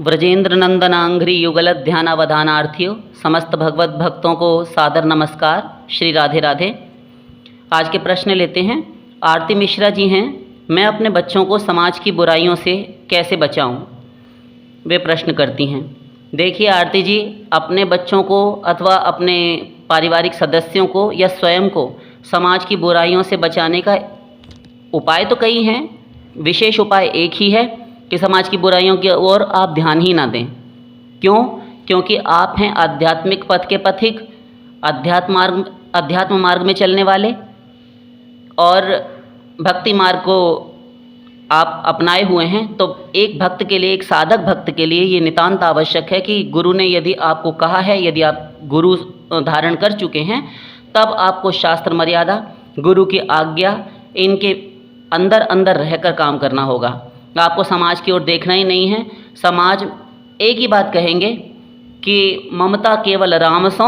व्रजेंद्र नंदनांघ्रि युगल ध्यानावधानार्थियों समस्त भगवत भक्तों को सादर नमस्कार। श्री राधे राधे। आज के प्रश्न लेते हैं। आरती मिश्रा जी हैं, मैं अपने बच्चों को समाज की बुराइयों से कैसे बचाऊं? वे प्रश्न करती हैं। देखिए आरती जी, अपने बच्चों को अथवा अपने पारिवारिक सदस्यों को या स्वयं को समाज की बुराइयों से बचाने का उपाय तो कई हैं, विशेष उपाय एक ही है कि समाज की बुराइयों की ओर आप ध्यान ही ना दें। क्यों? क्योंकि आप हैं आध्यात्मिक पथ के पथिक, अध्यात्म मार्ग में चलने वाले, और भक्ति मार्ग को आप अपनाए हुए हैं। तो एक भक्त के लिए, एक साधक भक्त के लिए ये नितांत आवश्यक है कि गुरु ने यदि आपको कहा है, यदि आप गुरु धारण कर चुके हैं, तब आपको शास्त्र मर्यादा, गुरु की आज्ञा, इनके अंदर अंदर रहकर काम करना होगा। आपको समाज की ओर देखना ही नहीं है। समाज एक ही बात कहेंगे कि ममता केवल राम सो,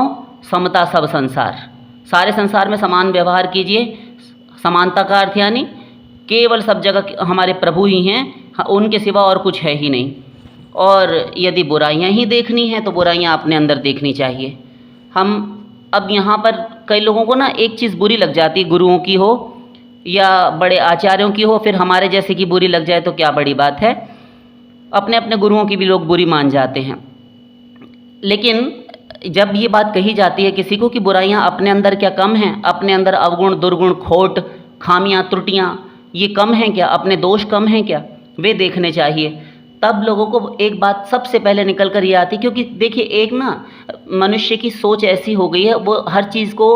समता सब संसार। सारे संसार में समान व्यवहार कीजिए। समानता का अर्थ यानी केवल सब जगह हमारे प्रभु ही हैं, उनके सिवा और कुछ है ही नहीं। और यदि बुराइयां ही देखनी हैं तो बुराइयां अपने अंदर देखनी चाहिए। हम अब यहाँ पर कई लोगों को ना एक चीज़ बुरी लग जाती, गुरुओं की हो या बड़े आचार्यों की हो, फिर हमारे जैसे की बुरी लग जाए तो क्या बड़ी बात है। अपने अपने गुरुओं की भी लोग बुरी मान जाते हैं। लेकिन जब ये बात कही जाती है किसी को कि बुराइयां अपने अंदर क्या कम हैं, अपने अंदर अवगुण, दुर्गुण, खोट, खामियां, त्रुटियां ये कम हैं क्या, अपने दोष कम हैं क्या, वे देखने चाहिए। तब लोगों को एक बात सबसे पहले निकल कर ये आती, क्योंकि देखिए एक ना मनुष्य की सोच ऐसी हो गई है, वो हर चीज़ को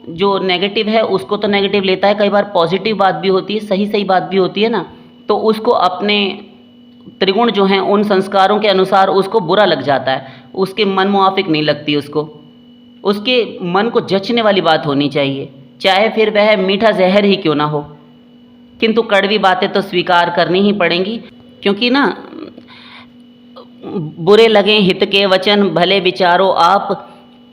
जो नेगेटिव है उसको तो नेगेटिव लेता है, कई बार पॉजिटिव बात भी होती है, सही बात भी होती है ना, तो उसको अपने त्रिगुण जो हैं उन संस्कारों के अनुसार उसको बुरा लग जाता है, उसके मन मुआफिक नहीं लगती उसको। उसके मन को जचने वाली बात होनी चाहिए, चाहे फिर वह मीठा जहर ही क्यों ना हो। किंतु कड़वी बातें तो स्वीकार करनी ही पड़ेंगी, क्योंकि ना बुरे लगें हित के वचन, भले विचारो आप,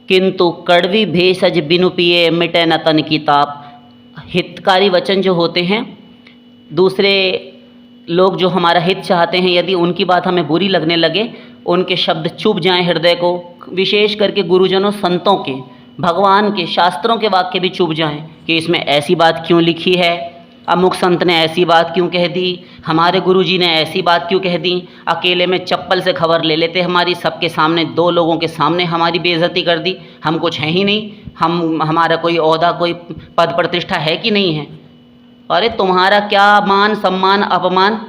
किंतु कड़वी भेषज बिनु पिए मिटे न तन की ताप। हितकारी वचन जो होते हैं, दूसरे लोग जो हमारा हित चाहते हैं, यदि उनकी बात हमें बुरी लगने लगे, उनके शब्द चुभ जाएं हृदय को, विशेष करके गुरुजनों, संतों के, भगवान के, शास्त्रों के वाक्य भी चुभ जाएं कि इसमें ऐसी बात क्यों लिखी है, अमुक संत ने ऐसी बात क्यों कह दी, हमारे गुरुजी ने ऐसी बात क्यों कह दी, अकेले में चप्पल से खबर ले लेते हमारी, सबके सामने, दो लोगों के सामने हमारी बेइज्जती कर दी, हम कुछ हैं ही नहीं, हमारा कोई ओहदा, कोई पद प्रतिष्ठा है कि नहीं है। अरे तुम्हारा क्या मान सम्मान अपमान,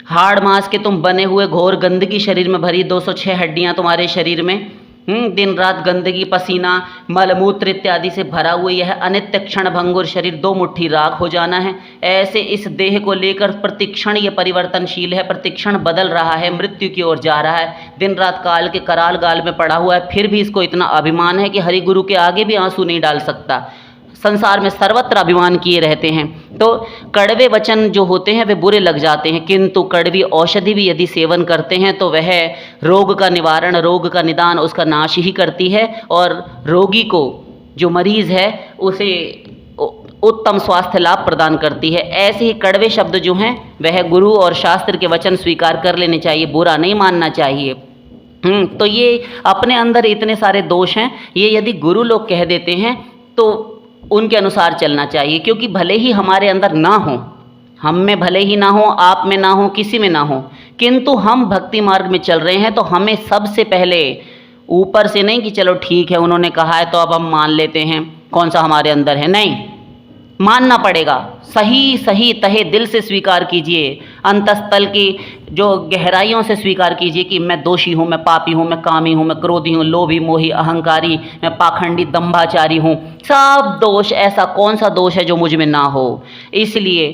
हाड़ मांस के तुम बने हुए, घोर गंदगी शरीर में भरी, 206 हड्डियां तुम्हारे शरीर में, दिन रात गंदगी, पसीना, मलमूत्र इत्यादि से भरा हुआ यह अनित्य क्षण भंगुर शरीर 2 मुट्ठी राख हो जाना है। ऐसे इस देह को लेकर प्रतिक्षण ये परिवर्तनशील है, प्रतिक्षण बदल रहा है, मृत्यु की ओर जा रहा है, दिन रात काल के कराल गाल में पड़ा हुआ है, फिर भी इसको इतना अभिमान है कि हरि गुरु के आगे भी आंसू नहीं डाल सकता। संसार में सर्वत्र अभिमान किए रहते हैं। तो कड़वे वचन जो होते हैं वे बुरे लग जाते हैं, किंतु कड़वी औषधि भी यदि सेवन करते हैं तो वह रोग का निवारण, रोग का निदान, उसका नाश ही करती है, और रोगी को, जो मरीज है, उसे उत्तम स्वास्थ्य लाभ प्रदान करती है। ऐसे ही कड़वे शब्द जो हैं वह गुरु और शास्त्र के वचन स्वीकार कर लेने चाहिए, बुरा नहीं मानना चाहिए। तो ये अपने अंदर इतने सारे दोष हैं, ये यदि गुरु लोग कह देते हैं तो उनके अनुसार चलना चाहिए, क्योंकि भले ही हमारे अंदर ना हो, हम में भले ही ना हो, आप में ना हो, किसी में ना हो, किंतु हम भक्ति मार्ग में चल रहे हैं, तो हमें सबसे पहले ऊपर से नहीं कि चलो ठीक है उन्होंने कहा है तो अब हम मान लेते हैं, कौन सा हमारे अंदर है, नहीं, मानना पड़ेगा। सही तहे दिल से स्वीकार कीजिए, अंतस्तल की जो गहराइयों से स्वीकार कीजिए कि मैं दोषी हूँ, मैं पापी हूँ, मैं कामी हूँ, मैं क्रोधी हूँ, लोभी, मोही, अहंकारी, मैं पाखंडी, दंभाचारी हूँ। सब दोष, ऐसा कौन सा दोष है जो मुझ में ना हो। इसलिए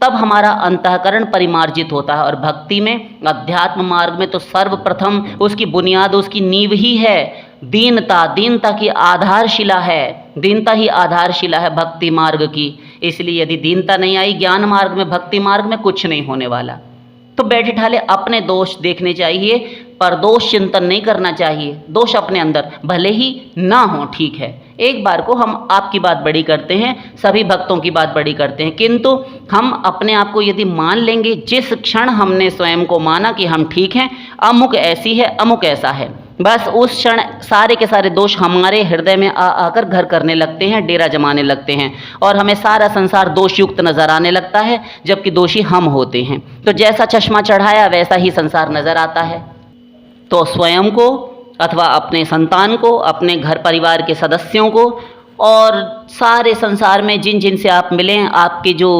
तब हमारा अंतःकरण परिमार्जित होता है। और भक्ति में, अध्यात्म मार्ग में तो सर्वप्रथम उसकी बुनियाद, उसकी नींव ही है दीनता। दीनता की आधारशिला है, दीनता ही आधारशिला है भक्ति मार्ग की। इसलिए यदि दीनता नहीं आई ज्ञान मार्ग में, भक्ति मार्ग में, कुछ नहीं होने वाला। तो बैठे ठाले अपने दोष देखने चाहिए, पर दोष चिंतन नहीं करना चाहिए। दोष अपने अंदर भले ही ना हो, ठीक है, एक बार को हम आपकी बात बड़ी करते हैं, सभी भक्तों की बात बड़ी करते हैं, किंतु हम अपने आप को यदि मान लेंगे, जिस क्षण हमने स्वयं को माना कि हम ठीक हैं, अमुक ऐसी है, अमुक ऐसा है, बस उस क्षण सारे के सारे दोष हमारे हृदय में आकर घर करने लगते हैं, डेरा जमाने लगते हैं और हमें सारा संसार दोषयुक्त नज़र आने लगता है, जबकि दोषी हम होते हैं। तो जैसा चश्मा चढ़ाया वैसा ही संसार नज़र आता है। तो स्वयं को अथवा अपने संतान को, अपने घर परिवार के सदस्यों को और सारे संसार में जिन जिन से आप मिलें, आपके जो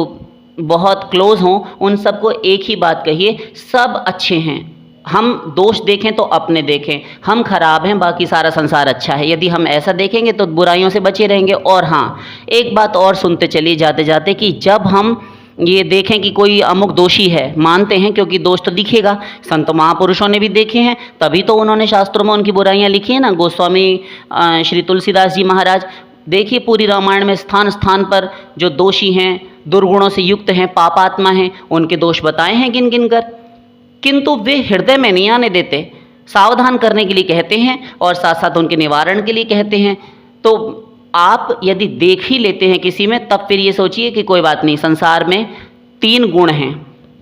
बहुत क्लोज हों, उन सबको एक ही बात कहिए, सब अच्छे हैं। हम दोष देखें तो अपने देखें, हम खराब हैं, बाकी सारा संसार अच्छा है। यदि हम ऐसा देखेंगे तो बुराइयों से बचे रहेंगे। और हाँ, एक बात और सुनते चलिए जाते जाते कि जब हम ये देखें कि कोई अमुक दोषी है, मानते हैं क्योंकि दोष तो दिखेगा, संत महापुरुषों ने भी देखे हैं, तभी तो उन्होंने शास्त्रों में उनकी बुराइयां लिखी हैं ना। गोस्वामी श्री तुलसीदास जी महाराज, देखिए पूरी रामायण में स्थान स्थान पर जो दोषी हैं, दुर्गुणों से युक्त हैं, पापात्मा हैं, उनके दोष बताए हैं गिन गिन कर, किंतु वे हृदय में नहीं आने देते। सावधान करने के लिए कहते हैं और साथ साथ उनके निवारण के लिए कहते हैं। तो आप यदि देख ही लेते हैं किसी में, तब फिर ये सोचिए कि कोई बात नहीं, संसार में 3 गुण हैं।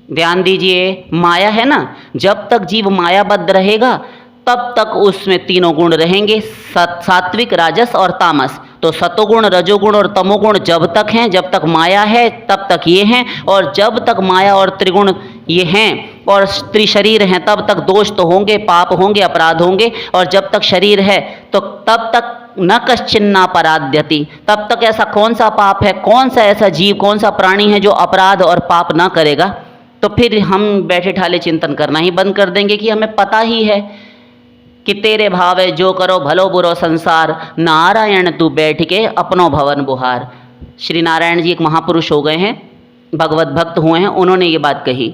ध्यान दीजिए, माया है ना, जब तक जीव मायाबद्ध रहेगा तब तक उसमें तीनों गुण रहेंगे, सात्विक, राजस और तामस। तो सतोगुण, रजोगुण और तमोगुण जब तक हैं, जब तक माया है तब तक ये हैं, और जब तक माया और त्रिगुण ये हैं और त्रिशरीर हैं तब तक दोष तो होंगे, पाप होंगे, अपराध होंगे। और जब तक शरीर है तो तब तक न कश्चिन्ना पराध्यति, तब तक ऐसा कौन सा पाप है, कौन सा ऐसा जीव, कौन सा प्राणी है जो अपराध और पाप ना करेगा। तो फिर हम बैठे ठाले चिंतन करना ही बंद कर देंगे कि हमें पता ही है कि तेरे भावे जो करो भलो बुरो संसार, नारायण तू बैठ के अपनो भवन बुहार। श्री नारायण जी एक महापुरुष हो गए हैं, भगवत भक्त हुए हैं, उन्होंने ये बात कही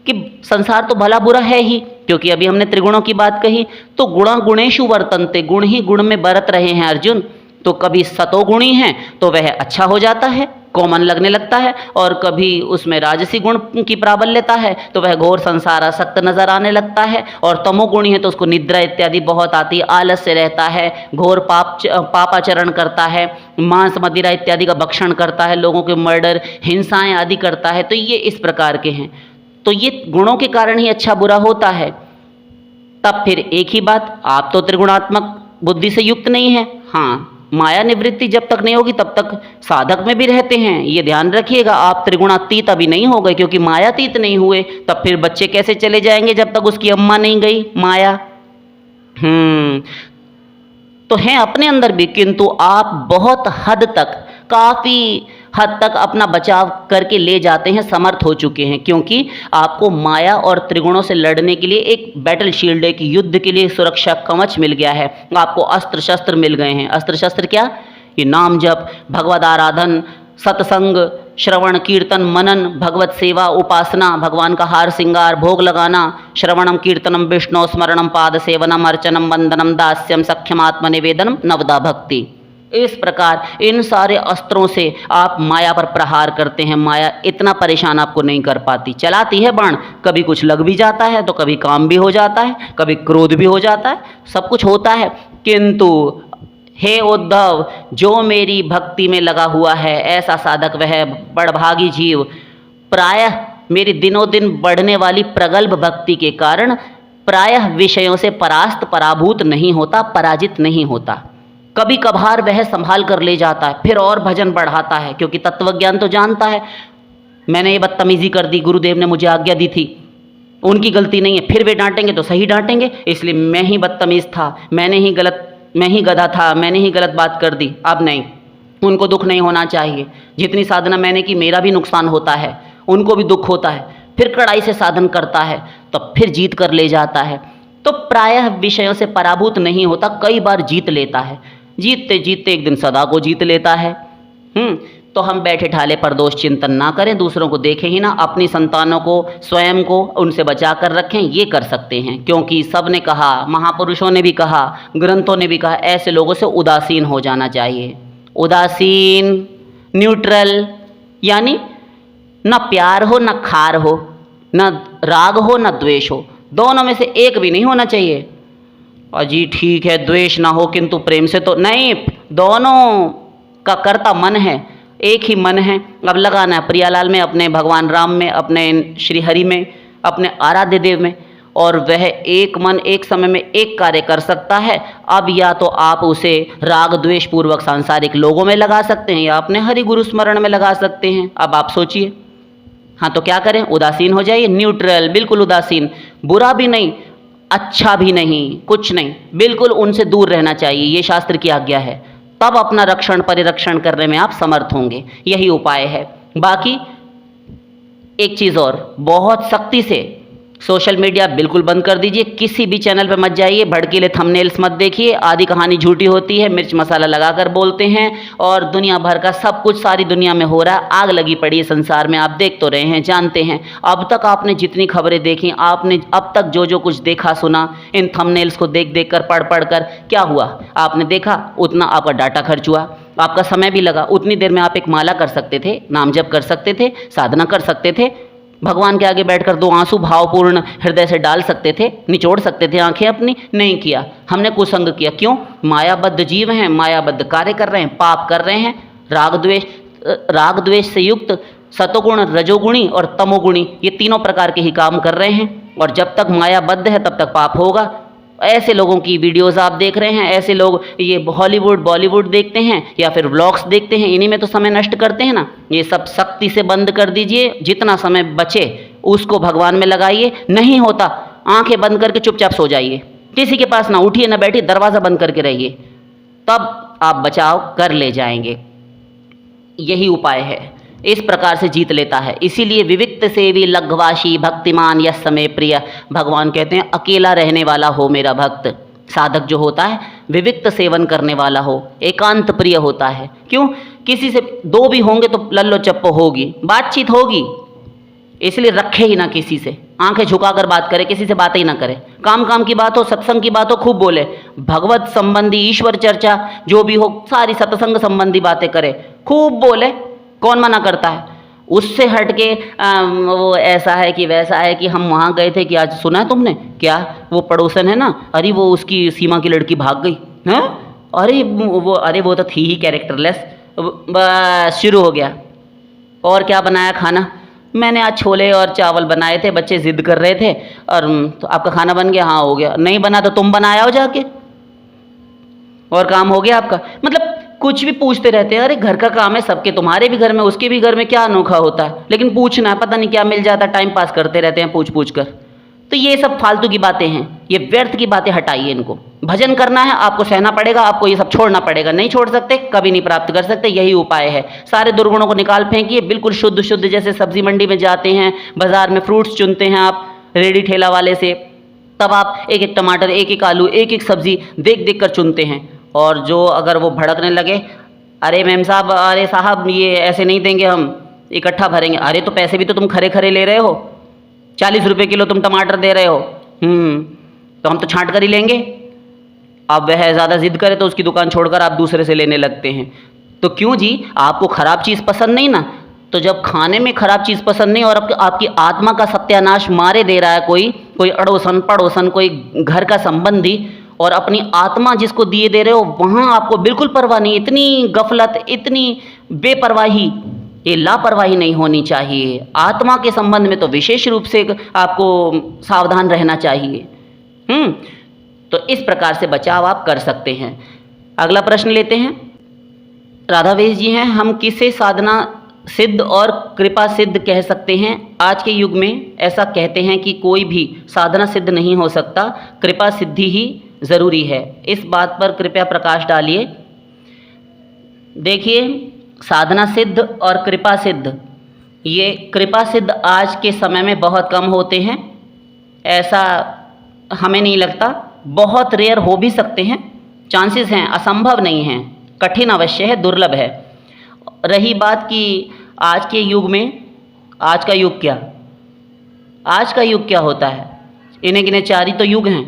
कि संसार तो भला बुरा है ही, क्योंकि अभी हमने त्रिगुणों की बात कही, तो गुणा गुणेषु वर्तन्ते, गुण ही गुण में बरत रहे हैं अर्जुन। तो कभी सतोगुणी हैं तो वह अच्छा हो जाता है, कॉमन लगने लगता है, और कभी उसमें राजसी गुण की प्राबल्यता है तो वह घोर संसार आसक्त नजर आने लगता है। और तमोगुणी है तो उसको निद्रा इत्यादि बहुत आती है, आलस से रहता है, घोर पापाचरण करता है, मांस मदिरा इत्यादि का भक्षण करता है, लोगों के मर्डर, हिंसाएं आदि करता है। तो ये इस प्रकार के हैं। तो ये गुणों के कारण ही अच्छा बुरा होता है। तब फिर एक ही बात, आप तो त्रिगुणात्मक बुद्धि से युक्त नहीं है। हाँ, माया निवृत्ति जब तक नहीं होगी तब तक साधक में भी रहते हैं, ये ध्यान रखिएगा। आप त्रिगुणातीत अभी नहीं हो गए, क्योंकि मायातीत नहीं हुए, तब फिर बच्चे कैसे चले जाएंगे जब तक उसकी अम्मा नहीं गई माया। तो हैं अपने अंदर भी, किंतु आप बहुत हद तक, काफ़ी हद तक अपना बचाव करके ले जाते हैं, समर्थ हो चुके हैं, क्योंकि आपको माया और त्रिगुणों से लड़ने के लिए एक बैटल शील्ड, एक युद्ध के लिए सुरक्षा कवच मिल गया है। आपको अस्त्र शस्त्र मिल गए हैं। अस्त्र शस्त्र क्या? ये नाम जप, भगवद आराधन, सत्संग, श्रवण, कीर्तन, मनन, भगवत सेवा, उपासना, भगवान का हार श्रृंगार, भोग लगाना, श्रवणम कीर्तनम विष्णु स्मरणम पाद सेवनम अर्चनम वंदनम दास्यम सख्यम आत्मनिवेदनम नवदा भक्ति। इस प्रकार इन सारे अस्त्रों से आप माया पर प्रहार करते हैं। माया इतना परेशान आपको नहीं कर पाती, चलाती है बाण, कभी कुछ लग भी जाता है तो कभी काम भी हो जाता है, कभी क्रोध भी हो जाता है, सब कुछ होता है। किंतु हे उद्धव, जो मेरी भक्ति में लगा हुआ है ऐसा साधक वह बड़भागी जीव प्रायः मेरी दिनों दिन बढ़ने वाली प्रगल्भ भक्ति के कारण प्रायः विषयों से परास्त पराभूत नहीं होता, पराजित नहीं होता। कभी कभार वह संभाल कर ले जाता है, फिर और भजन बढ़ाता है, क्योंकि तत्वज्ञान तो जानता है मैंने ये बदतमीजी कर दी, गुरुदेव ने मुझे आज्ञा दी थी, उनकी गलती नहीं है, फिर वे डांटेंगे तो सही डांटेंगे, इसलिए मैं ही बदतमीज था, मैं ही गधा था, मैंने ही गलत बात कर दी। अब नहीं, उनको दुख नहीं होना चाहिए। जितनी साधना मैंने की मेरा भी नुकसान होता है, उनको भी दुख होता है, फिर कड़ाई से साधन करता है तो फिर जीत कर ले जाता है। तो प्रायः विषयों से पराभूत नहीं होता, कई बार जीत लेता है, जीतते जीतते एक दिन सदा को जीत लेता है। तो हम बैठे ठाले पर दोष चिंतन ना करें, दूसरों को देखें ही ना, अपनी संतानों को, स्वयं को उनसे बचा कर रखें, ये कर सकते हैं। क्योंकि सब ने कहा, महापुरुषों ने भी कहा, ग्रंथों ने भी कहा, ऐसे लोगों से उदासीन हो जाना चाहिए। उदासीन, न्यूट्रल, यानी न प्यार हो न खार हो, न राग हो न द्वेष हो, दोनों में से एक भी नहीं होना चाहिए। अजी ठीक है द्वेष ना हो किंतु प्रेम से तो नहीं, दोनों का कर्ता मन है। एक ही मन है, अब लगाना है प्रियालाल में, अपने भगवान राम में, अपने श्री हरि में, अपने आराध्य देव में, और वह एक मन एक समय में एक कार्य कर सकता है। अब या तो आप उसे राग द्वेष पूर्वक सांसारिक लोगों में लगा सकते हैं या अपने हरि गुरु स्मरण में लगा सकते हैं। अब आप सोचिए, हाँ तो क्या करें? उदासीन हो जाइए, न्यूट्रल, बिल्कुल उदासीन, बुरा भी नहीं अच्छा भी नहीं, कुछ नहीं, बिल्कुल उनसे दूर रहना चाहिए, ये शास्त्र की आज्ञा है। तब अपना रक्षण परिरक्षण करने में आप समर्थ होंगे, यही उपाय है। बाकी एक चीज़ और, बहुत सख्ती से सोशल मीडिया बिल्कुल बंद कर दीजिए, किसी भी चैनल पर मत जाइए, भड़कीले थंबनेल्स मत देखिए, आधी कहानी झूठी होती है, मिर्च मसाला लगाकर बोलते हैं और दुनिया भर का सब कुछ सारी दुनिया में हो रहा है, आग लगी पड़ी है संसार में, आप देख तो रहे हैं, जानते हैं। अब तक आपने जितनी खबरें देखी, आपने अब तक जो जो कुछ देखा सुना, इन थंबनेल्स को देख देख कर पढ़ कर क्या हुआ? आपने देखा, उतना आपका डाटा खर्च हुआ, आपका समय भी लगा, उतनी देर में आप एक माला कर सकते थे, नाम जप कर सकते थे, साधना कर सकते थे, भगवान के आगे बैठकर दो आंसू भावपूर्ण हृदय से डाल सकते थे, निचोड़ सकते थे आंखें अपनी, नहीं किया। हमने कुसंग किया। क्यों? मायाबद्ध जीव हैं, मायाबद्ध कार्य कर रहे हैं, पाप कर रहे हैं, राग द्वेष से युक्त सतोगुण, रजोगुणी और तमोगुणी, ये तीनों प्रकार के ही काम कर रहे हैं, और जब तक मायाबद्ध है तब तक पाप होगा। ऐसे लोगों की वीडियोस आप देख रहे हैं, ऐसे लोग ये हॉलीवुड बॉलीवुड देखते हैं या फिर व्लॉग्स देखते हैं, इन्हीं में तो समय नष्ट करते हैं ना। ये सब सख्ती से बंद कर दीजिए, जितना समय बचे उसको भगवान में लगाइए। नहीं होता, आंखें बंद करके चुपचाप सो जाइए, किसी के पास ना उठिए ना बैठिए, दरवाज़ा बंद करके रहिए, तब आप बचाव कर ले जाएंगे। यही उपाय है, इस प्रकार से जीत लेता है। इसीलिए विविक्त सेवी लघ्वाशी भक्तिमान यस समय प्रिय, भगवान कहते हैं अकेला रहने वाला हो मेरा भक्त। साधक जो होता है विविक्त सेवन करने वाला हो, एकांत प्रिय होता है। क्यों? किसी से दो भी होंगे तो लल्लो चप्पो होगी, बातचीत होगी, इसलिए रखे ही ना किसी से, आंखें झुकाकर बात करे, किसी से बात ही ना करे। काम की बात हो, सत्संग की बात हो, खूब बोले, भगवत संबंधी ईश्वर चर्चा जो भी हो, सारी सत्संग संबंधी बातें करे, खूब बोले, कौन मना करता है? उससे हट के वो ऐसा है कि वैसा है कि हम वहाँ गए थे कि आज सुना है तुमने क्या, वो पड़ोसन है ना, अरे वो उसकी सीमा की लड़की भाग गई है, अरे वो तो थी ही कैरेक्टरलेस, बस शुरू हो गया। और क्या बनाया खाना? मैंने आज छोले और चावल बनाए थे, बच्चे जिद कर रहे थे, और तो आपका खाना बन गया? हाँ हो गया। नहीं बना तो तुम बनाया हो जाके, और काम हो गया आपका। मतलब कुछ भी पूछते रहते हैं, अरे घर का काम है सबके, तुम्हारे भी घर में उसके भी घर में, क्या अनोखा होता है? लेकिन पूछना है, पता नहीं क्या मिल जाता है, टाइम पास करते रहते हैं पूछ पूछ कर। तो ये सब फालतू की बातें हैं, ये व्यर्थ की बातें हटाइए इनको। भजन करना है आपको, सहना पड़ेगा, आपको ये सब छोड़ना पड़ेगा, नहीं छोड़ सकते, कभी नहीं प्राप्त कर सकते, यही उपाय है। सारे दुर्गुणों को निकाल फेंकिए, बिल्कुल शुद्ध शुद्ध, जैसे सब्जी मंडी में जाते हैं, बाजार में फ्रूट्स चुनते हैं आप रेडी ठेला वाले से, तब आप एक एक टमाटर, एक एक आलू, एक एक सब्जी देख देख कर चुनते हैं। और जो अगर वो भड़कने लगे, अरे मैम साहब, अरे साहब ये ऐसे नहीं देंगे, हम इकट्ठा भरेंगे, अरे तो पैसे भी तो तुम खरे खरे ले रहे हो, 40 रुपये किलो तुम टमाटर दे रहे हो, तो हम तो छांट कर ही लेंगे। अब वह ज़्यादा जिद करे तो उसकी दुकान छोड़कर आप दूसरे से लेने लगते हैं। तो क्यों जी? आपको ख़राब चीज़ पसंद नहीं ना, तो जब खाने में ख़राब चीज़ पसंद नहीं और आपकी आत्मा का सत्यानाश मारे दे रहा है कोई अड़ोसन पड़ोसन, कोई घर का संबंधी, और अपनी आत्मा जिसको दिए दे रहे हो, वहाँ आपको बिल्कुल परवाह नहीं। इतनी गफलत, इतनी बेपरवाही, ये लापरवाही नहीं होनी चाहिए। आत्मा के संबंध में तो विशेष रूप से आपको सावधान रहना चाहिए। तो इस प्रकार से बचाव आप कर सकते हैं। अगला प्रश्न लेते हैं। राधावेश जी हैं, हम किसे साधना सिद्ध और कृपा सिद्ध कह सकते हैं? आज के युग में ऐसा कहते हैं कि कोई भी साधना सिद्ध नहीं हो सकता, कृपा सिद्धि ही ज़रूरी है। इस बात पर कृपया प्रकाश डालिए। देखिए, साधना सिद्ध और कृपा सिद्ध, ये कृपा सिद्ध आज के समय में बहुत कम होते हैं, ऐसा हमें नहीं लगता। बहुत रेयर हो भी सकते हैं, चांसेस हैं, असंभव नहीं हैं, कठिन अवश्य है, दुर्लभ है। रही बात कि आज के युग में, आज का युग क्या, आज का युग क्या होता है? इन्हें गिने 4 ही तो युग हैं,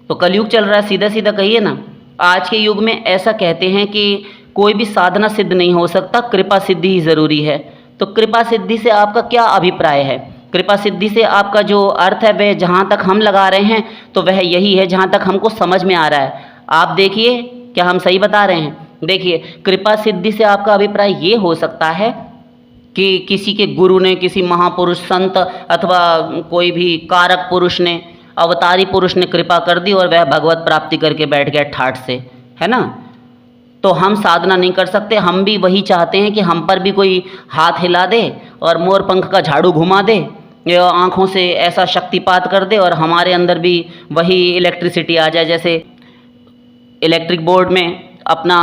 तो कलयुग चल रहा है, सीधा सीधा कहिए ना। आज के युग में ऐसा कहते हैं कि कोई भी साधना सिद्ध नहीं हो सकता, कृपा सिद्धि ही ज़रूरी है। तो कृपा सिद्धि से आपका क्या अभिप्राय है? कृपा सिद्धि से आपका जो अर्थ है वह जहाँ तक हम लगा रहे हैं तो वह यही है जहाँ तक हमको समझ में आ रहा है। आप देखिए क्या हम सही बता रहे हैं? देखिए, कृपा सिद्धि से आपका अभिप्राय ये हो सकता है कि किसी के गुरु ने, किसी महापुरुष संत अथवा कोई भी कारक पुरुष ने, अवतारी पुरुष ने कृपा कर दी और वह भगवत प्राप्ति करके बैठ गया ठाठ से, है ना। तो हम साधना नहीं कर सकते। हम भी वही चाहते हैं कि हम पर भी कोई हाथ हिला दे और मोर पंख का झाड़ू घुमा दे या आँखों से ऐसा शक्तिपात कर दे और हमारे अंदर भी वही इलेक्ट्रिसिटी आ जाए। जैसे इलेक्ट्रिक बोर्ड में अपना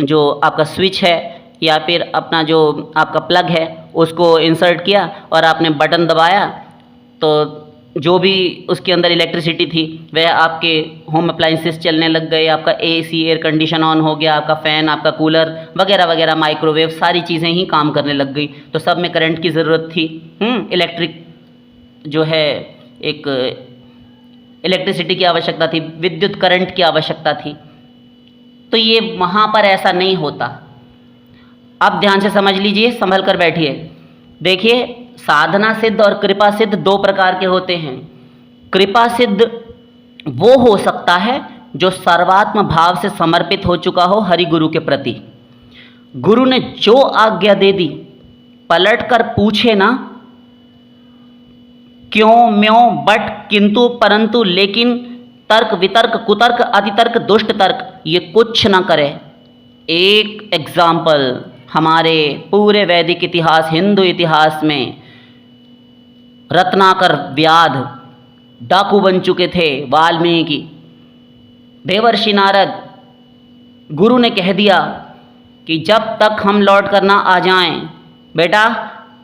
जो आपका स्विच है या फिर अपना जो आपका प्लग है उसको इंसर्ट किया और आपने बटन दबाया तो जो भी उसके अंदर इलेक्ट्रिसिटी थी वह आपके होम अप्लाइंसेस चलने लग गए, आपका एसी एयर कंडीशन ऑन हो गया, आपका फ़ैन, आपका कूलर वगैरह वगैरह, माइक्रोवेव, सारी चीज़ें ही काम करने लग गई। तो सब में करंट की ज़रूरत थी। इलेक्ट्रिक जो है एक इलेक्ट्रिसिटी की आवश्यकता थी, विद्युत करंट की आवश्यकता थी। तो ये वहाँ पर ऐसा नहीं होता। अब ध्यान से समझ लीजिए, संभल कर बैठिए। देखिए, साधना सिद्ध और कृपा सिद्ध दो प्रकार के होते हैं। कृपा सिद्ध वो हो सकता है जो सर्वात्म भाव से समर्पित हो चुका हो हरि गुरु के प्रति। गुरु ने जो आज्ञा दे दी, पलट कर पूछे ना क्यों, म्यों, बट, किंतु, परंतु, लेकिन, तर्क, वितर्क, कुतर्क, अतितर्क, दुष्ट तर्क, ये कुछ ना करे। एक एग्जाम्पल हमारे पूरे वैदिक इतिहास, हिंदू इतिहास में रत्नाकर व्याध डाकू बन चुके थे। वाल्मीकि, देवर्षि नारद, गुरु ने कह दिया कि जब तक हम लौट कर ना आ जाएं, बेटा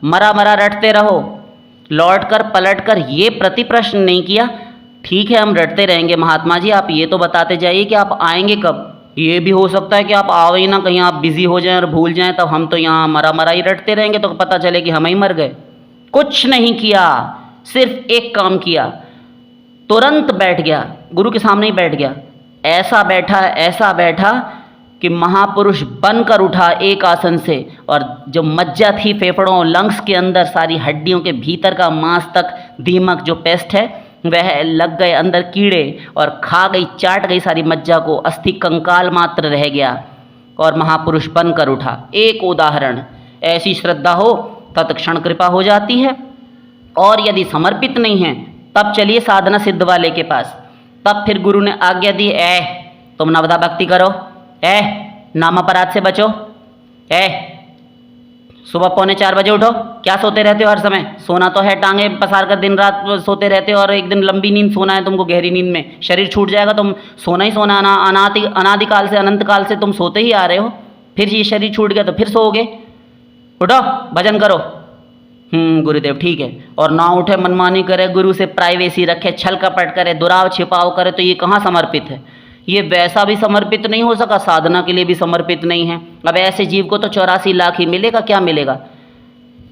मरा मरा रटते रहो। लौट कर पलट कर ये प्रति प्रश्न नहीं किया, ठीक है हम रटते रहेंगे महात्मा जी, आप ये तो बताते जाइए कि आप आएंगे कब। ये भी हो सकता है कि आप आओ ही ना, कहीं आप बिजी हो जाएं और भूल जाएं, तब हम तो यहाँ मरा मरा ही रटते रहेंगे तो पता चले कि हम ही मर गए। कुछ नहीं किया, सिर्फ एक काम किया, तुरंत बैठ गया, गुरु के सामने ही बैठ गया। ऐसा बैठा कि महापुरुष बनकर उठा एक आसन से, और जो मज्जा थी फेफड़ों, लंग्स के अंदर, सारी हड्डियों के भीतर का मांस तक, दीमक जो पेस्ट है वह लग गए अंदर कीड़े और खा गई, चाट गई सारी मज्जा को। अस्थि कंकाल मात्र रह गया और महापुरुष बनकर उठा। एक उदाहरण। ऐसी श्रद्धा हो तत्क्षण कृपा हो जाती है, और यदि समर्पित नहीं है तब चलिए साधना सिद्ध वाले के पास। तब फिर गुरु ने आज्ञा दी, तुम नवदा भक्ति करो, नाम अपराध से बचो, सुबह 3:45 बजे उठो। क्या सोते रहते हो हर समय? सोना तो है, टांगे पसार कर दिन रात सोते रहते हो, और एक दिन लंबी नींद सोना है तुमको, गहरी नींद में शरीर छूट जाएगा। तुम सोना ही सोना, अनादिकाल से, अनंत काल से तुम सोते ही आ रहे हो। फिर ये शरीर छूट गया तो फिर सोओगे। उठो, भजन करो। गुरुदेव ठीक है। और ना उठे, मनमानी करे, गुरु से प्राइवेसी रखे, छल कपट करे, दुराव छिपाव करे, तो ये कहाँ समर्पित है? ये वैसा भी समर्पित नहीं हो सका, साधना के लिए भी समर्पित नहीं है। अब ऐसे जीव को तो 84 लाख ही मिलेगा। क्या मिलेगा?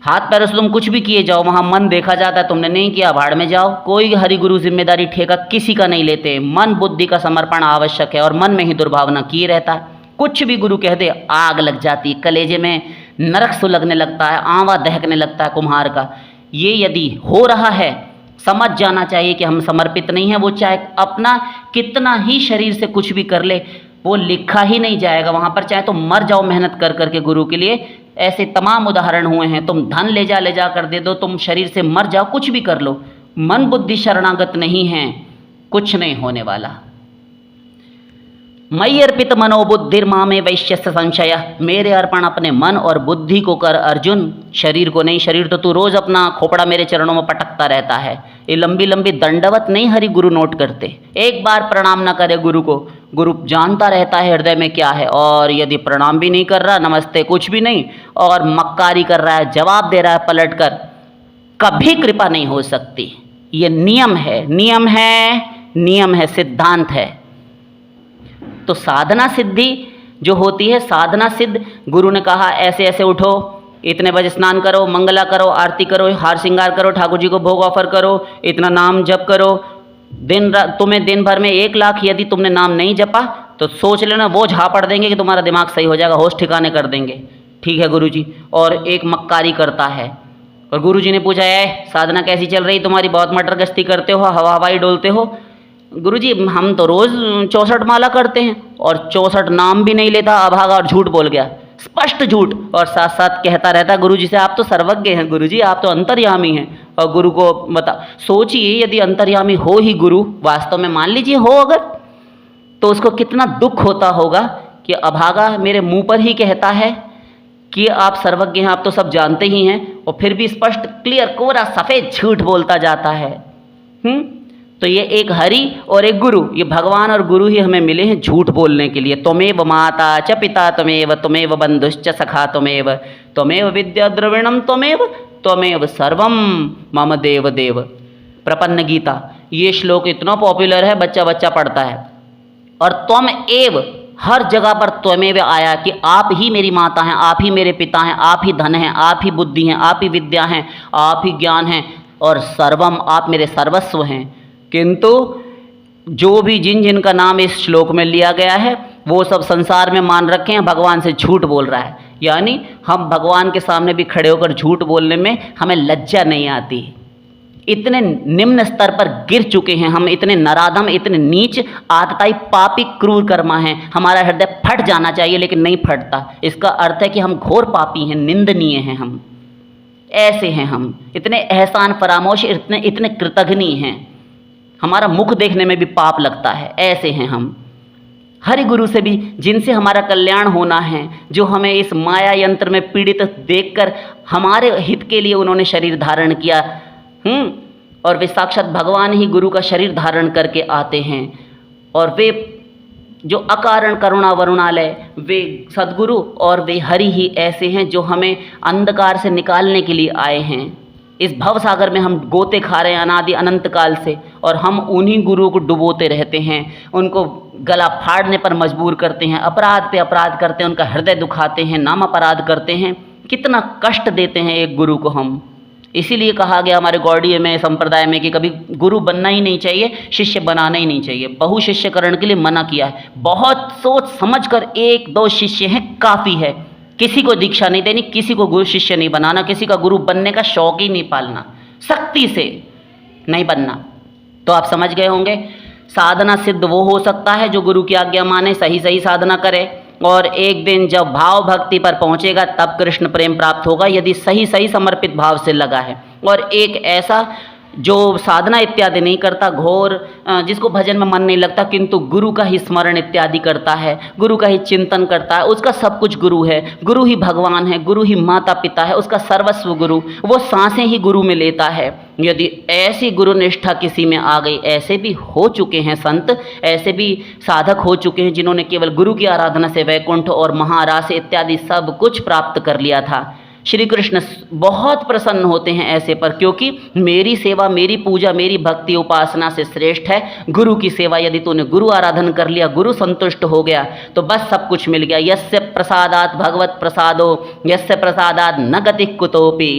हाथ पैरों से तुम कुछ भी किए जाओ, वहाँ मन देखा जाता है, तुमने नहीं किया भाड़ में जाओ। कोई हरि गुरु जिम्मेदारी ठेका किसी का नहीं लेते। मन बुद्धि का समर्पण आवश्यक है, और मन में ही दुर्भावना किए रहता है। कुछ भी गुरु कह दे, आग लग जाती, कलेजे में नरक सुलगने लगता है, आंवा दहकने लगता है कुम्हार का। ये यदि हो रहा है, समझ जाना चाहिए कि हम समर्पित नहीं हैं। वो चाहे अपना कितना ही शरीर से कुछ भी कर ले, वो लिखा ही नहीं जाएगा वहाँ पर। चाहे तो मर जाओ मेहनत कर करके गुरु के लिए। ऐसे तमाम उदाहरण हुए हैं। तुम धन ले जा कर दे दो, तुम शरीर से मर जाओ, कुछ भी कर लो, मन बुद्धि शरणागत नहीं है, कुछ नहीं होने वाला। मयि अर्पित मनोबुद्धिर मामे वैश्यस्य संशय। मेरे अर्पण अपने मन और बुद्धि को कर अर्जुन, शरीर को नहीं। शरीर तो तू रोज अपना खोपड़ा मेरे चरणों में पटकता रहता है। ये लंबी लंबी दंडवत नहीं हरि गुरु नोट करते। एक बार प्रणाम ना करे गुरु को, गुरु जानता रहता है हृदय में क्या है। और यदि प्रणाम भी नहीं कर रहा, नमस्ते कुछ भी नहीं, और मक्कारी कर रहा है, जवाब दे रहा है पलट कर, कभी कृपा नहीं हो सकती। ये नियम है, नियम है, नियम है, सिद्धांत है। तो साधना सिद्धि जो होती है, साधना सिद्ध, गुरु ने कहा ऐसे ऐसे उठो, इतने बजे स्नान करो, मंगला करो, आरती करो, हार श्रृंगार करो, ठाकुर जी को भोग ऑफर करो, इतना नाम जप करो। तुम्हें दिन भर में 1 लाख यदि तुमने नाम नहीं जपा तो सोच लेना वो झापड़ देंगे कि तुम्हारा दिमाग सही हो जाएगा, होश ठिकाने कर देंगे। ठीक है गुरु जी। और एक मक्कारी करता है, और गुरु जी ने पूछा, साधना कैसी चल रही तुम्हारी? बहुत मटर गश्ती करते हो, हवा हवाई डोलते हो, गुरुजी हम तो रोज़ 64 माला करते हैं और 64 नाम भी नहीं लेता, अभागा और झूठ बोल गया, स्पष्ट झूठ। और साथ साथ कहता रहता गुरुजी से आप तो सर्वज्ञ हैं गुरुजी, आप तो अंतर्यामी हैं। और गुरु को बता, सोचिए यदि अंतर्यामी हो ही गुरु, वास्तव में मान लीजिए हो अगर, तो उसको कितना दुख होता होगा कि अभागा मेरे मुंह पर ही कहता है कि आप सर्वज्ञ हैं, आप तो सब जानते ही हैं, और फिर भी स्पष्ट क्लियर कोरा सफ़ेद झूठ बोलता जाता है। तो ये एक हरि और एक गुरु, ये भगवान और गुरु ही हमें मिले हैं झूठ बोलने के लिए। त्वमेव माता च पिता त्वमेव बंधुश्च सखा त्वमेव विद्या द्रविणम त्वमेव सर्वम मम देव देव। प्रपन्न गीता, ये श्लोक इतना पॉपुलर है, बच्चा बच्चा पढ़ता है। और त्वम एव, हर जगह पर त्वमेव आया कि आप ही मेरी माता हैं, आप ही मेरे पिता हैं, आप ही धन हैं, आप ही बुद्धि हैं, आप ही विद्या हैं, आप ही ज्ञान हैं, और सर्वम, आप मेरे सर्वस्व हैं। किंतु जो भी जिन का नाम इस श्लोक में लिया गया है वो सब संसार में मान रखे हैं भगवान से झूठ बोल रहा है। यानी हम भगवान के सामने भी खड़े होकर झूठ बोलने में हमें लज्जा नहीं आती। इतने निम्न स्तर पर गिर चुके हैं हम, इतने नराधम, इतने नीच, आतताई, पापी, क्रूर कर्मा हैं। हमारा हृदय फट जाना चाहिए लेकिन नहीं फटता। इसका अर्थ है कि हम घोर पापी हैं, निंदनीय हैं, हम ऐसे हैं, हम इतने एहसान फरामोश, इतने कृतघ्नी हैं, हमारा मुख देखने में भी पाप लगता है, ऐसे हैं हम। हरि गुरु से भी, जिनसे हमारा कल्याण होना है, जो हमें इस माया यंत्र में पीड़ित देखकर हमारे हित के लिए उन्होंने शरीर धारण किया, और वे साक्षात भगवान ही गुरु का शरीर धारण करके आते हैं। और वे जो अकारण करुणा वरुणालय, वे सद्गुरु और वे हरि ही ऐसे हैं जो हमें अंधकार से निकालने के लिए आए हैं। इस भव सागर में हम गोते खा रहे हैं अनादि अनंत काल से, और हम उन्हीं गुरुओं को डुबोते रहते हैं, उनको गला फाड़ने पर मजबूर करते हैं, अपराध पे अपराध करते हैं, उनका हृदय दुखाते हैं, नाम अपराध करते हैं, कितना कष्ट देते हैं एक गुरु को हम। इसीलिए कहा गया हमारे गौड़ीय में, संप्रदाय में, कि कभी गुरु बनना ही नहीं चाहिए, शिष्य बनाना ही नहीं चाहिए। बहु शिष्यकरण के लिए मना किया है। बहुत सोच समझ कर 1-2 शिष्य हैं काफ़ी है। किसी को दीक्षा नहीं देनी, किसी को गुरु शिष्य नहीं बनाना, किसी का गुरु बनने का शौक ही नहीं पालना, सख्ती से नहीं बनना। तो आप समझ गए होंगे, साधना सिद्ध वो हो सकता है जो गुरु की आज्ञा माने, सही सही साधना करे, और एक दिन जब भाव भक्ति पर पहुंचेगा तब कृष्ण प्रेम प्राप्त होगा, यदि सही सही समर्पित भाव से लगा है। और एक ऐसा जो साधना इत्यादि नहीं करता, घोर, जिसको भजन में मन नहीं लगता, किंतु गुरु का ही स्मरण इत्यादि करता है, गुरु का ही चिंतन करता है, उसका सब कुछ गुरु है, गुरु ही भगवान है, गुरु ही माता पिता है, उसका सर्वस्व गुरु, वो सांसें ही गुरु में लेता है। यदि ऐसी गुरु निष्ठा किसी में आ गई, ऐसे भी हो चुके हैं संत, ऐसे भी साधक हो चुके हैं जिन्होंने केवल गुरु की आराधना से वैकुंठ और महारास इत्यादि सब कुछ प्राप्त कर लिया था। श्री कृष्ण बहुत प्रसन्न होते हैं ऐसे पर, क्योंकि मेरी सेवा, मेरी पूजा, मेरी भक्ति उपासना से श्रेष्ठ है गुरु की सेवा। यदि तूने गुरु आराधन कर लिया, गुरु संतुष्ट हो गया, तो बस सब कुछ मिल गया। यस्य प्रसादात भगवत प्रसादो यस्य प्रसादात न गति कुतोपि।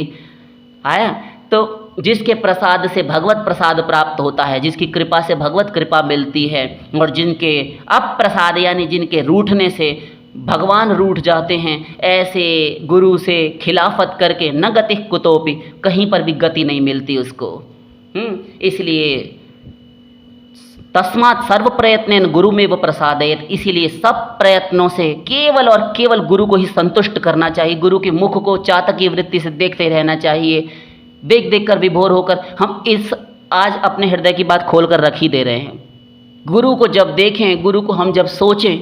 आया, तो जिसके प्रसाद से भगवत प्रसाद प्राप्त होता है, जिसकी कृपा से भगवत कृपा मिलती है, और जिनके अप्रसाद यानी जिनके रूठने से भगवान रूठ जाते हैं, ऐसे गुरु से खिलाफत करके न गति कुतोपि, कहीं पर भी गति नहीं मिलती उसको। इसलिए तस्मात् सर्व प्रयत्नेन गुरुमेव प्रसादयेत्, इसीलिए सब प्रयत्नों से केवल और केवल गुरु को ही संतुष्ट करना चाहिए। गुरु के मुख को चातकी वृत्ति से देखते रहना चाहिए। देख देख कर विभोर होकर हम इस आज अपने हृदय की बात खोल कर रख ही दे रहे हैं। गुरु को जब देखें, गुरु को हम जब सोचें,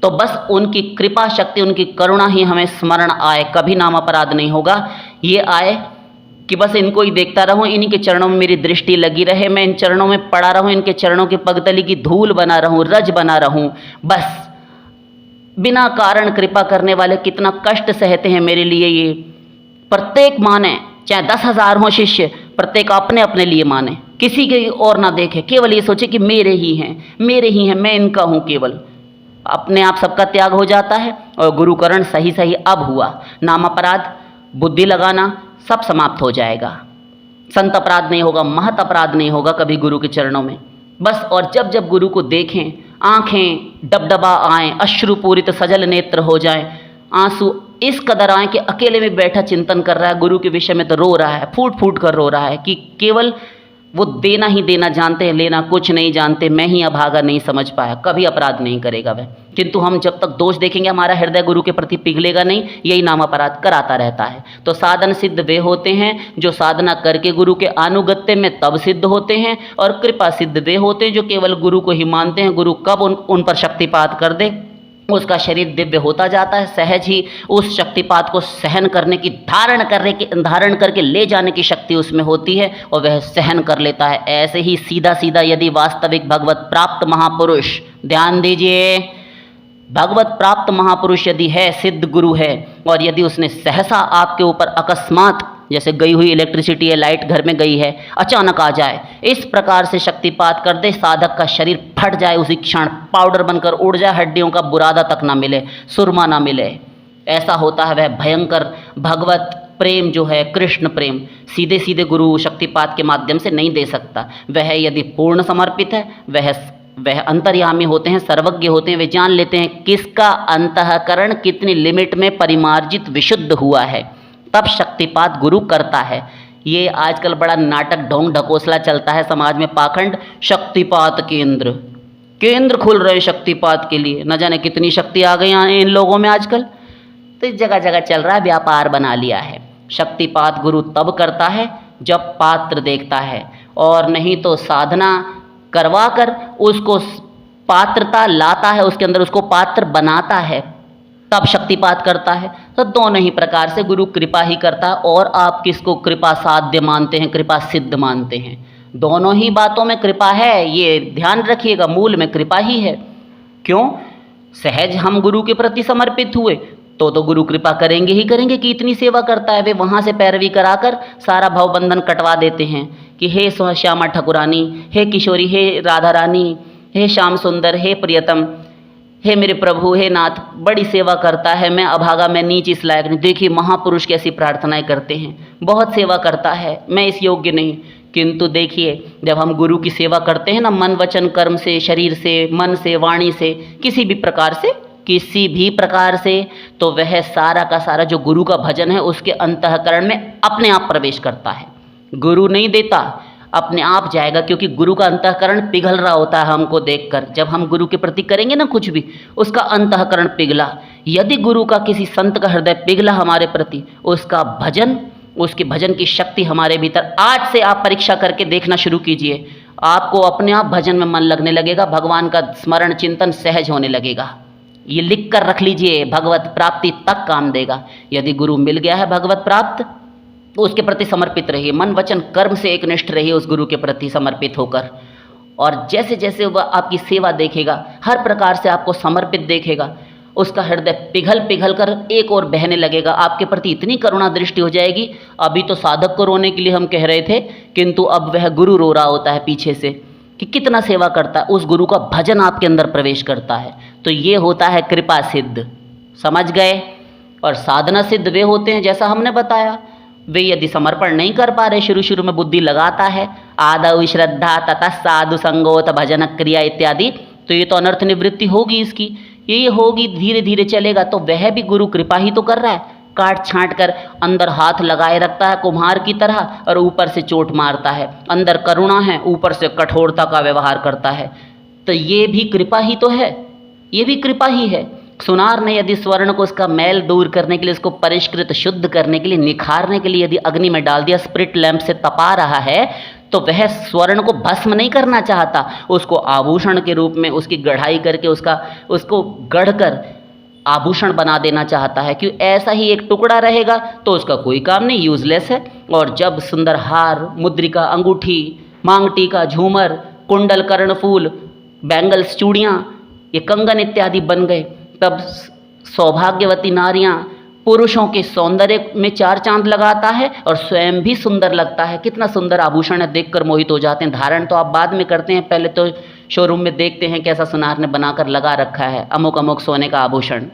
तो बस उनकी कृपा शक्ति, उनकी करुणा ही हमें स्मरण आए। कभी नाम अपराध नहीं होगा। ये आए कि बस इनको ही देखता रहूं, इन्हीं के चरणों में मेरी दृष्टि लगी रहे, मैं इन चरणों में पड़ा रहूं, इनके चरणों के पगतली की धूल बना रहूं, रज बना रहूं। बस बिना कारण कृपा करने वाले कितना कष्ट सहते हैं मेरे लिए। ये प्रत्येक माने, चाहे 10,000 हो शिष्य, प्रत्येक अपने अपने लिए माने, किसी के और ना देखे, केवल ये सोचे कि मेरे ही हैं, मेरे ही हैं, मैं इनका हूँ। केवल अपने आप सबका त्याग हो जाता है, और गुरुकरण सही सही अब हुआ। नाम अपराध, बुद्धि लगाना सब समाप्त हो जाएगा। संत अपराध नहीं होगा, महत अपराध नहीं होगा कभी गुरु के चरणों में। बस, और जब जब गुरु को देखें, आंखें डबडबा आएँ, अश्रुपूरित सजल नेत्र हो जाएं, आंसू इस कदर आए कि अकेले में बैठा चिंतन कर रहा है गुरु के विषय में, तो रो रहा है, फूट फूट कर रो रहा है कि केवल वो देना ही देना जानते हैं, लेना कुछ नहीं जानते। मैं ही अभागा नहीं समझ पाया, कभी अपराध नहीं करेगा वह। किंतु हम जब तक दोष देखेंगे हमारा हृदय गुरु के प्रति पिघलेगा नहीं, यही नाम अपराध कराता रहता है। तो साधन सिद्ध वे होते हैं जो साधना करके गुरु के अनुगत्य में तब सिद्ध होते हैं, और कृपा सिद्ध वे होते हैं जो केवल गुरु को ही मानते हैं। गुरु कब उन पर शक्तिपात कर दे, उसका शरीर दिव्य होता जाता है। सहज ही उस शक्तिपात को सहन करने की, धारण करके ले जाने की शक्ति उसमें होती है, और वह सहन कर लेता है। ऐसे ही सीधा सीधा यदि वास्तविक भगवत प्राप्त महापुरुष, ध्यान दीजिए, भगवत प्राप्त महापुरुष यदि है, सिद्ध गुरु है, और यदि उसने सहसा आपके ऊपर अकस्मात, जैसे गई हुई इलेक्ट्रिसिटी है, लाइट घर में गई है, अचानक आ जाए, इस प्रकार से शक्तिपात कर दे, साधक का शरीर फट जाए उसी क्षण, पाउडर बनकर उड़ जाए, हड्डियों का बुरादा तक ना मिले, सुरमा ना मिले, ऐसा होता है वह भयंकर भगवत प्रेम जो है, कृष्ण प्रेम, सीधे सीधे गुरु शक्तिपात के माध्यम से नहीं दे सकता। वह यदि पूर्ण समर्पित है, वह अंतर्यामी होते हैं, सर्वज्ञ होते हैं, वे जान लेते हैं किसका अंतःकरण कितनी लिमिट में परिमार्जित विशुद्ध हुआ है, तब शक्तिपात गुरु करता है। ये आजकल बड़ा नाटक ढोंग ढकोसला चलता है समाज में, पाखंड, शक्तिपात केंद्र खुल रहे शक्तिपात के लिए, न जाने कितनी शक्ति आ गई इन लोगों में आजकल। तो इस जगह जगह चल रहा है, व्यापार बना लिया है। शक्तिपात गुरु तब करता है जब पात्र देखता है, और नहीं तो साधना करवा कर उसको पात्रता लाता है, उसके अंदर उसको पात्र बनाता है, तब शक्तिपात करता है। तो दोनों ही प्रकार से गुरु कृपा ही करता है। और आप किसको कृपा साध्य मानते हैं, कृपा सिद्ध मानते हैं? दोनों ही बातों में कृपा है, ये ध्यान रखिएगा, मूल में कृपा ही है। क्यों? सहज हम गुरु के प्रति समर्पित हुए तो गुरु कृपा करेंगे ही करेंगे कि इतनी सेवा करता है। वे वहाँ से पैरवी कराकर सारा भवबंधन कटवा देते हैं कि हे श्यामा ठाकुरानी, हे किशोरी, हे राधा रानी, हे श्याम सुंदर, हे प्रियतम, हे मेरे प्रभु, हे नाथ, बड़ी सेवा करता है, मैं अभागा, मैं नीच, इस लायक नहीं। देखिए महापुरुष कैसी प्रार्थनाएं करते हैं, बहुत सेवा करता है, मैं इस योग्य नहीं। किंतु देखिए, जब हम गुरु की सेवा करते हैं ना, मन वचन कर्म से, शरीर से, मन से, वाणी से, किसी भी प्रकार से, तो वह सारा का सारा जो गुरु का भजन है उसके अंतःकरण में अपने आप प्रवेश करता है। गुरु नहीं देता, अपने आप जाएगा, क्योंकि गुरु का अंतःकरण पिघल रहा होता है हमको देखकर। जब हम गुरु के प्रति करेंगे ना कुछ भी, उसका अंतःकरण पिघला। यदि गुरु का किसी संत का हृदय पिघला हमारे प्रति, उसका भजन, उसके भजन की शक्ति हमारे भीतर, आज से आप परीक्षा करके देखना शुरू कीजिए, आपको अपने आप भजन में मन लगने लगेगा, भगवान का स्मरण चिंतन सहज होने लगेगा। ये लिख कर रख लीजिए, भगवत प्राप्ति तक काम देगा। यदि गुरु मिल गया है भगवत प्राप्त, तो उसके प्रति समर्पित रहिए, मन वचन कर्म से एकनिष्ठ रहिए उस गुरु के प्रति समर्पित होकर। और जैसे जैसे वह आपकी सेवा देखेगा, हर प्रकार से आपको समर्पित देखेगा, उसका हृदय पिघल कर एक और बहने लगेगा, आपके प्रति इतनी करुणा दृष्टि हो जाएगी। अभी तो साधक को रोने के लिए हम कह रहे थे, किंतु अब वह गुरु रो रहा होता है पीछे से कि कितना सेवा करता है, उस गुरु का भजन आपके अंदर प्रवेश करता है। तो ये होता है कृपा सिद्ध, समझ गए। और साधना सिद्ध वे होते हैं, जैसा हमने बताया, वे यदि समर्पण नहीं कर पा रहे, शुरू में बुद्धि लगाता है, आदौ श्रद्धा ततः साधु संगोत भजन क्रिया इत्यादि, तो ये तो अनर्थ निवृत्ति होगी इसकी, ये होगी, धीरे धीरे चलेगा। तो वह भी गुरु कृपा ही तो कर रहा है, काट छांट कर अंदर हाथ लगाए रखता है कुम्हार की तरह, और ऊपर से चोट मारता है। अंदर करुणा है, ऊपर से कठोरता का व्यवहार करता है। तो ये भी कृपा ही तो है, ये भी कृपा ही है। सुनार ने यदि स्वर्ण को उसका मैल दूर करने के लिए, उसको परिष्कृत शुद्ध करने के लिए, निखारने के लिए यदि अग्नि में डाल दिया, स्प्रिट लैंप से तपा रहा है, तो वह स्वर्ण को भस्म नहीं करना चाहता, उसको आभूषण के रूप में उसकी गढ़ाई करके उसको गढ़कर आभूषण बना देना चाहता है। क्यों? ऐसा ही एक टुकड़ा रहेगा तो उसका कोई काम नहीं, यूजलेस है। और जब सुंदर हार, मुद्रिका, अंगूठी, मांग टीका, झूमर, कुंडल, कर्णफूल, बैंगल्स, चूड़ियाँ, ये कंगन इत्यादि बन गए, तब सौभाग्यवती नारियां पुरुषों के सौंदर्य में चार चांद लगाता है और स्वयं भी सुंदर लगता है। कितना सुंदर आभूषण है, देखकर मोहित हो जाते हैं। धारण तो आप बाद में करते हैं, पहले तो शोरूम में देखते हैं कैसा सुनार ने बनाकर लगा रखा है, अमुक अमुक सोने का आभूषण,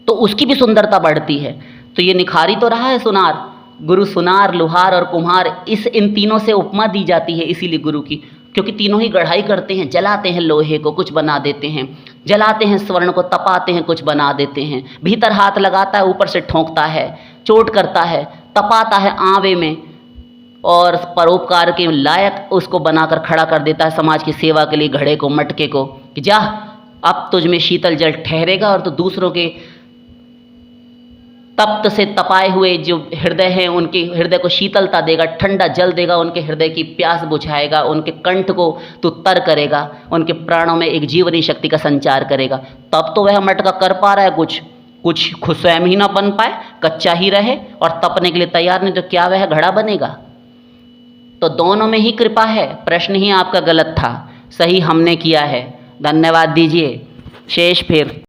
तो उसकी भी सुंदरता बढ़ती है। तो ये निखारी तो रहा है सुनार। गुरु सुनार, लुहार और कुम्हार, इन तीनों से उपमा दी जाती है इसीलिए गुरु की, क्योंकि तीनों ही गढ़ाई करते हैं, जलाते हैं लोहे को, कुछ बना देते हैं, जलाते हैं स्वर्ण को, तपाते हैं, कुछ बना देते हैं। भीतर हाथ लगाता है, ऊपर से ठोंकता है, चोट करता है, तपाता है आवे में, और परोपकार के लायक उसको बनाकर खड़ा कर देता है समाज की सेवा के लिए, घड़े को, मटके को, कि जा अब तुझ में शीतल जल ठहरेगा और तो दूसरों के तप्त से तपाए हुए जो हृदय हैं उनके हृदय को शीतलता देगा, ठंडा जल देगा, उनके हृदय की प्यास बुझाएगा, उनके कंठ को तू तर करेगा, उनके प्राणों में एक जीवनी शक्ति का संचार करेगा। तब तो वह मटका कर पा रहा है कुछ खुद स्वयं ही ना बन पाए, कच्चा ही रहे और तपने के लिए तैयार नहीं, तो क्या वह घड़ा बनेगा? तो दोनों में ही कृपा है, प्रश्न ही आपका गलत था, सही हमने किया है। धन्यवाद दीजिए। शेष फिर